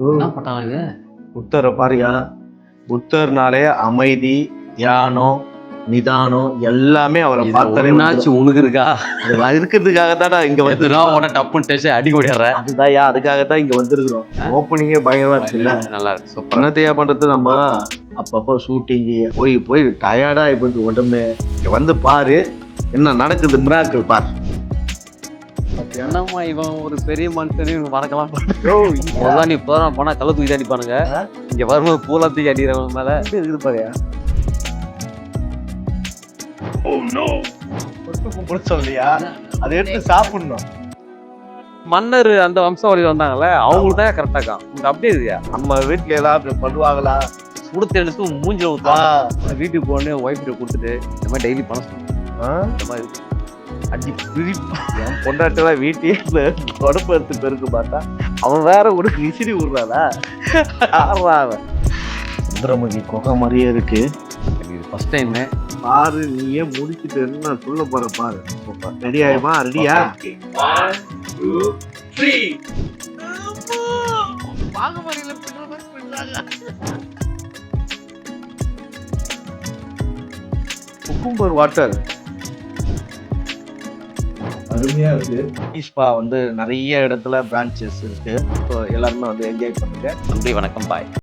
என்ன பட்டாளம் இது? புத்தரை பாரியா, புத்தர்னாலே அமைதி, தியானம், நிதானம் எல்லாமே அவரை பார்த்தாலே உனக்கு இருக்கா? இருக்கிறதுக்காக தான் இங்க வந்து டப்புன்னு டேஸ்ட் அடி ஓடிடுற. அதுதான் அதுக்காக தான் இங்க வந்திருக்கிறோம். ஓப்பனிங்கே பயங்கரமா இருக்குல்ல, நல்லா இருக்கு. சூப்பர். என்னத்தையா பண்றது, நம்ம அப்பப்போ ஷூட்டிங்கு போய் போய் டயர்டா இப்படி உடம்பு இங்க வந்து பாரு என்ன நடக்குது, மிராக்கிள் பார். என்னம்மா இவன் ஒரு பெரிய மனுஷனையும் மறக்கலாம். நீ போனா கள்ள தூக்கி அடிப்பானுங்க, இங்க வரும்போது பூலா தூக்கி அடிக்கிறவங்க மேல இருக்குது பாரியா. சொல்லியா அதை எடுத்து சாப்பிடணும். மன்னர் அந்த வம்சாவளியில் வந்தாங்கல்ல, அவங்களுக்கு தான் கரெக்டா இருக்கான். உங்க அப்படியே இருக்கியா? நம்ம வீட்டுல எல்லாம் அப்படி பண்ணுவாங்களா? சுடுத்து எடுத்து மூஞ்சில ஊற்றுவாங்க. வீட்டுக்கு போன ஒய்ஃப்ட கொடுத்துட்டு இந்த மாதிரி டெய்லி பண்ண சொல்லுங்க. இந்த மாதிரி அடி என் பொண்டாட்டெல்லாம் வீட்டையே தொடப்பு எடுத்து பெருக்கு பார்த்தா அவன் வேற ஒரு விசிறி விடுறாளா? அவன் சுந்தரமுகி குகை மாதிரியே இருக்கு. இது ஃபர்ஸ்ட் டைம் பாரு, நீயே முடிச்சுட்டு நான் சொல்ல போற பாரு. ரெடி ஆயிடுமா? ரெடியா? குக்கும்பர் வாட்டர் அருமையா இருக்கு. ஈஸ்பா வந்து நிறைய இடத்துல பிரான்ச்சஸ் இருக்கு. ஸோ எல்லாருமே வந்து என்ஜாய் பண்ணுங்க. நன்றி, வணக்கம், பாய்.